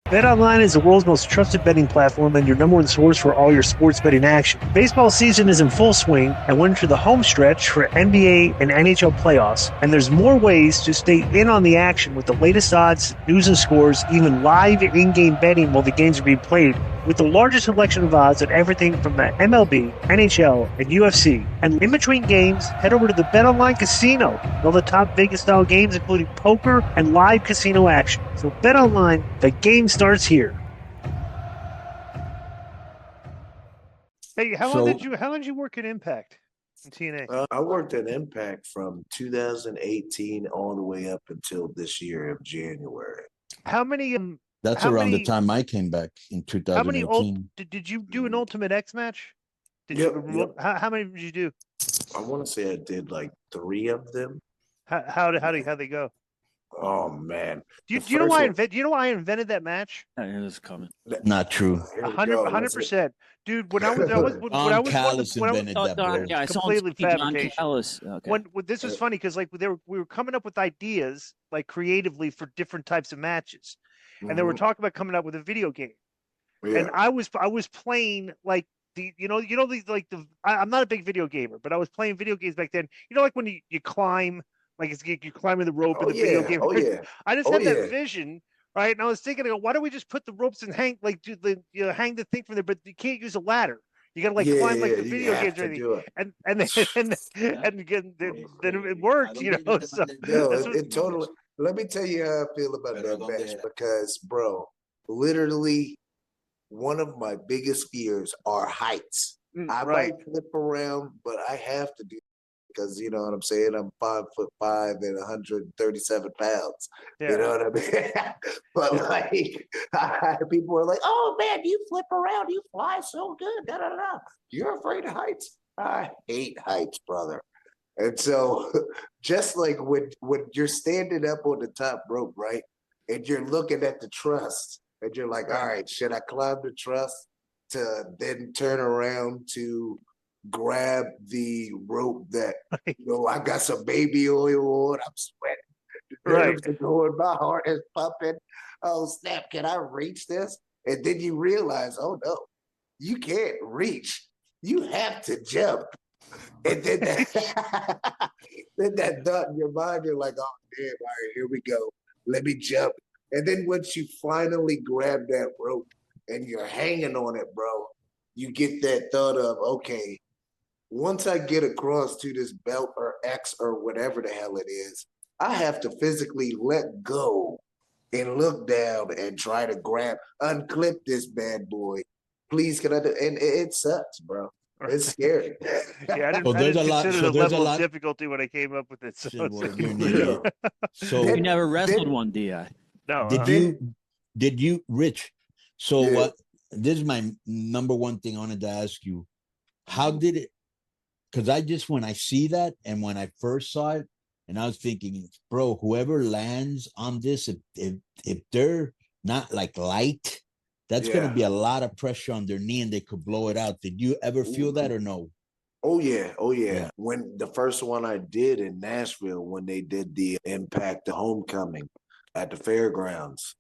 BetOnline is the world's most trusted betting platform and your number one source for all your sports betting action. Baseball season is in full swing, and we're into the home stretch for NBA and NHL playoffs. And there's more ways to stay in on the action with the latest odds, news and scores, even live in-game betting while the games are being played. With the largest selection of odds on everything from the MLB, NHL, and UFC. And in between games, head over to the BetOnline Casino. All the top Vegas-style games, including poker and live casino action. So BetOnline, the game starts here. Hey, how long did you work at Impact in TNA? I worked at Impact from 2018 all the way up until this year of January. How many? That's around the time I came back in 2018. How many? Did you do an Ultimate X match? Yep. How many did you do? I want to say I did like 3 of them. How they go? Oh man! Do you know why I invented that match? I knew this coming. Not true. 100%, dude. When I was invented that, bro. Yeah, I saw completely fabrication. Okay. When this was funny because like we were coming up with ideas like creatively for different types of matches, and they were talking about coming up with a video game. Yeah. And I was playing like I'm not a big video gamer, but I was playing video games back then. You know, like when you climb. Like you're climbing the rope in the video game. Oh yeah. I just had that vision, right? And I was thinking, why don't we just put the ropes and hang hang the thing from there? But you can't use a ladder. You got to climb like the video games or anything. And then it worked, you know. So it totally. Let me tell you how I feel about that match because, bro, literally, one of my biggest fears are heights. I might flip around, but I have to do. Because you know what I'm saying, I'm 5'5" and 137 pounds. Yeah. You know what I mean? But like, people are like, "Oh man, you flip around, you fly so good." Da, da, da. You're afraid of heights? I hate heights, brother. And so, just like when you're standing up on the top rope, right, and you're looking at the truss, and you're like, "All right, should I climb the truss to then turn around to?" Grab the rope that I got some baby oil on. I'm sweating. The nerves are going. My heart is pumping. Oh snap! Can I reach this? And then you realize, oh no, you can't reach. You have to jump. And then then that thought in your mind, you're like, oh damn! All right, here we go. Let me jump. And then once you finally grab that rope and you're hanging on it, bro, you get that thought of, okay. Once I get across to this belt or X or whatever the hell it is, I have to physically let go and look down and try to unclip this bad boy. Please, can I do? And it sucks, bro. It's scary. Yeah, I didn't consider the level of difficulty when I came up with it. So you never wrestled one, D.I.? No. Did you, Rich? So what? This is my number one thing I wanted to ask you. How did it? Because when I see that and when I first saw it, and I was thinking, bro, whoever lands on this, if they're not like light, that's going to be a lot of pressure on their knee and they could blow it out. Did you ever feel that or no? Oh, yeah. When the first one I did in Nashville, when they did the Impact, the homecoming at the fairgrounds,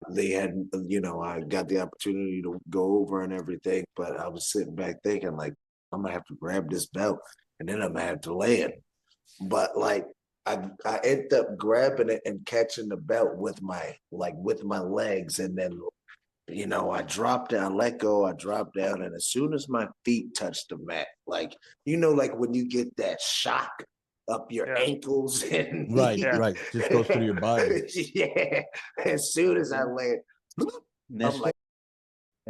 they had, I got the opportunity to go over and everything, but I was sitting back thinking like, I'm gonna have to grab this belt and then I'm gonna have to land. But like I ended up grabbing it and catching the belt with my legs, and then I dropped down, let go, I dropped down, and as soon as my feet touched the mat, like like when you get that shock up your ankles and right, just goes through your body. Yeah. As soon as I land, I'm like.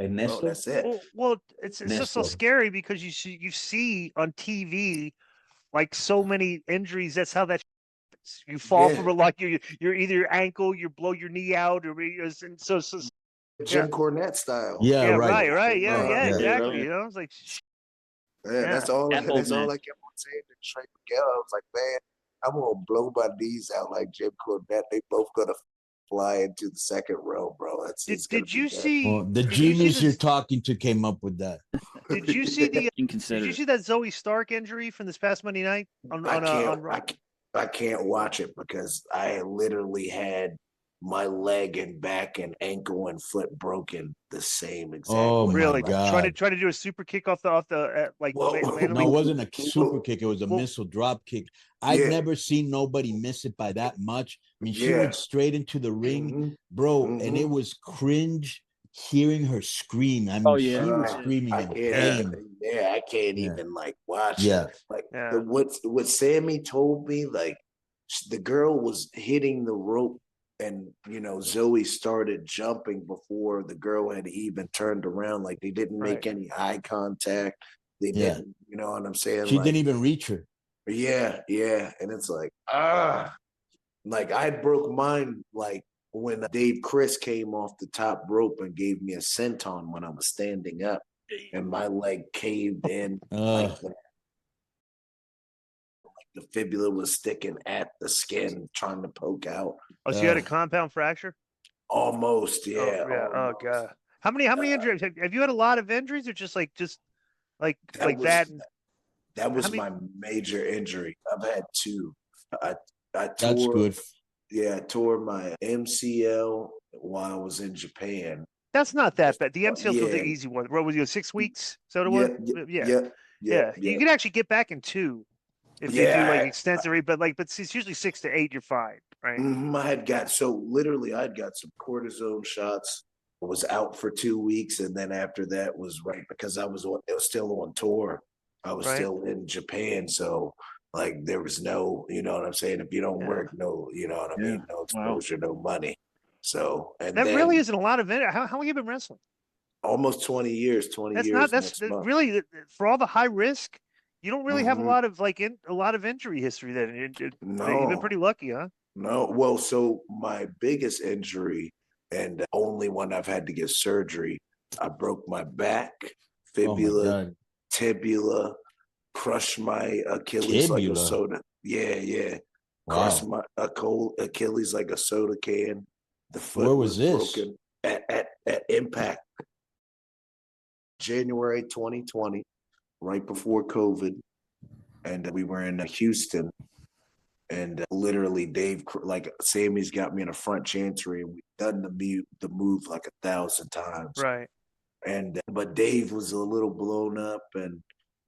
Oh, that's it. Well, it's just so scary because you see on TV like so many injuries. That's how that you fall from you're either your ankle, you blow your knee out, or so Jim Cornette style. Yeah, right. Yeah, exactly. You know, it's like that's all. That's all I kept on saying to Trey Miguel. I was like, man, I'm gonna blow my knees out like Jim Cornette. They both gonna fly into the second row, bro. Did you see the genius you're talking to came up with that? Did you see Did you see that Zoey Stark injury from this past Monday night? I can't watch it because I literally had my leg and back and ankle and foot broken the same exact Oh way. my Really? God. Trying to do a super kick off the like Well, randomly? No, it wasn't a super kick. It was a missile drop kick. I've Yeah. never seen nobody miss it by that much. I mean, she Yeah. went straight into the ring, Mhm. bro, and it Mhm. was cringe hearing her scream. I mean, Oh, yeah. she was Uh, screaming I in can't pain. even, I can't Yeah. even like watch Yeah. it. Like Yeah. what Sammy told me, like the girl was hitting the rope, and Zoey started jumping before the girl had even turned around. Like they didn't make Right. any eye contact. They Yeah. didn't, you know what I'm saying? She Like, didn't even reach her. yeah, and it's like like I broke mine like when Dave Chris came off the top rope and gave me a senton when I was standing up, and my leg caved in like the fibula was sticking at the skin, trying to poke out. Oh, so you had a compound fracture? Almost, Oh, yeah. yeah. Oh, Almost. God. How many injuries have you had? A lot of injuries, or just like That was that? that was How many- my major injury. I've had two. I That's tore. good. Yeah, I tore my MCL while I was in Japan. That's not that bad. The MCLs was the Yeah. easy one. What was you, 6 weeks? So it Yeah, was? yeah. You can actually get back in 2 if you do like extensive, but it's usually 6 to 8. You're fine, right? I had got literally I had got some cortisone shots. I was out for 2 weeks, and then after that was right because I was still on tour. I was Right. still in Japan, so like there was no, you know what I'm saying. If you don't work, no, you know what I mean. No exposure, no money. So and That then really isn't a lot of it. How long have you been wrestling? almost 20 years. 20 That's years not. That's next month. really for all the high risk. You don't really have a Mhm. lot of a lot of injury history. Then you've been No, pretty lucky, huh? no. Well, so my biggest injury and the only one I've had to get surgery, I broke my back, Oh my fibula, God. tibula, crushed my Achilles like a Tibula? soda. Yeah. Crushed Wow. my Achilles like a soda can. The foot Where was this? broken at Impact, January 2020, right before COVID, and we were in Houston. And literally, Dave, like Sammy's got me in a front chancery, and we've done the move like 1,000 times. Right. And but Dave was a little blown up, and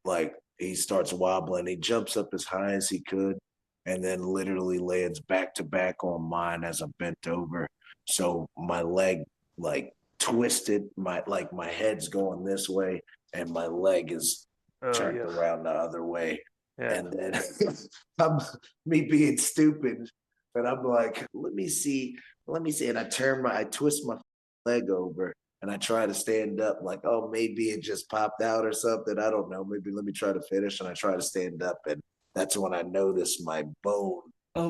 like he starts wobbling. He jumps up as high as he could, and then literally lands back to back on mine as I'm bent over. So my leg like twisted. My head's going this way, and my leg is turned around the other way. Yeah. And then I'm me being stupid, but I'm like, let me see. And I twist my leg over, and I try to stand up, like, oh, maybe it just popped out or something. I don't know. Maybe let me try to finish. And I try to stand up, and that's when I notice my bone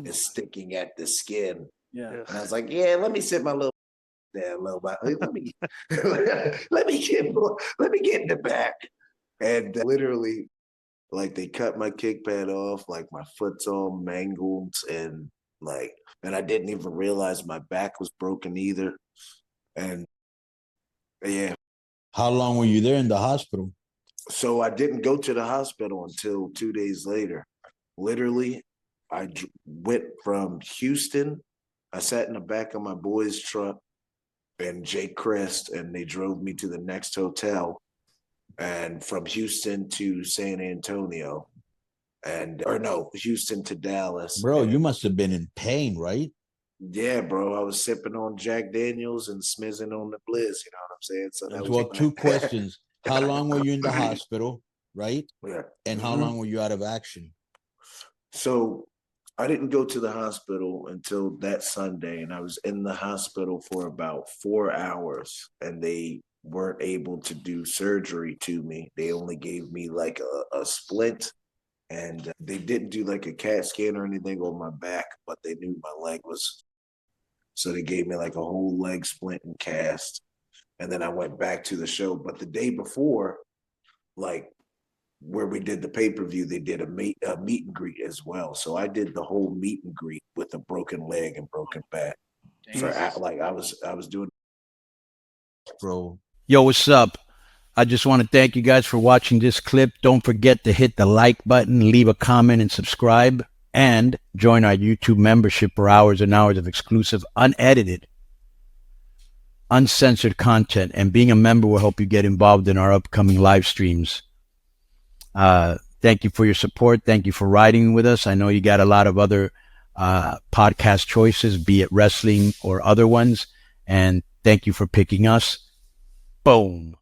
is sticking at the skin. Yeah. And I was like, yeah, let me sit my little down a little bit. Let me let me get in the back. And literally, like they cut my kick pad off, like my foot's all mangled, and I didn't even realize my back was broken either. And yeah. How long were you there in the hospital? So I didn't go to the hospital until 2 days later. Literally, I went from Houston. I sat in the back of my boy's truck and Jake Crest, and they drove me to the next hotel. And from Houston to San Antonio, Houston to Dallas. Bro, you must have been in pain, right? Yeah, bro. I was sipping on Jack Daniels and smizzing on the Blizz. You know what I'm saying? So that Well, was 2 questions. How long were you in the hospital, right? Yeah. And how long were you out of action? So I didn't go to the hospital until that Sunday, and I was in the hospital for about 4 hours, and they weren't able to do surgery to me. They only gave me like a splint, and they didn't do like a CAT scan or anything on my back, but they knew my leg was. So they gave me like a whole leg splint and cast. And then I went back to the show. But the day before, like where we did the pay-per-view, they did a meet and greet as well. So I did the whole meet and greet with a broken leg and broken back. I was doing. Bro. Yo, what's up? I just want to thank you guys for watching this clip. Don't forget to hit the like button, leave a comment, and subscribe. and join our YouTube membership for hours and hours of exclusive, unedited, uncensored content. And being a member will help you get involved in our upcoming live streams. Thank you for your support. Thank you for riding with us. I know you got a lot of other podcast choices, be it wrestling or other ones. And thank you for picking us. Boom.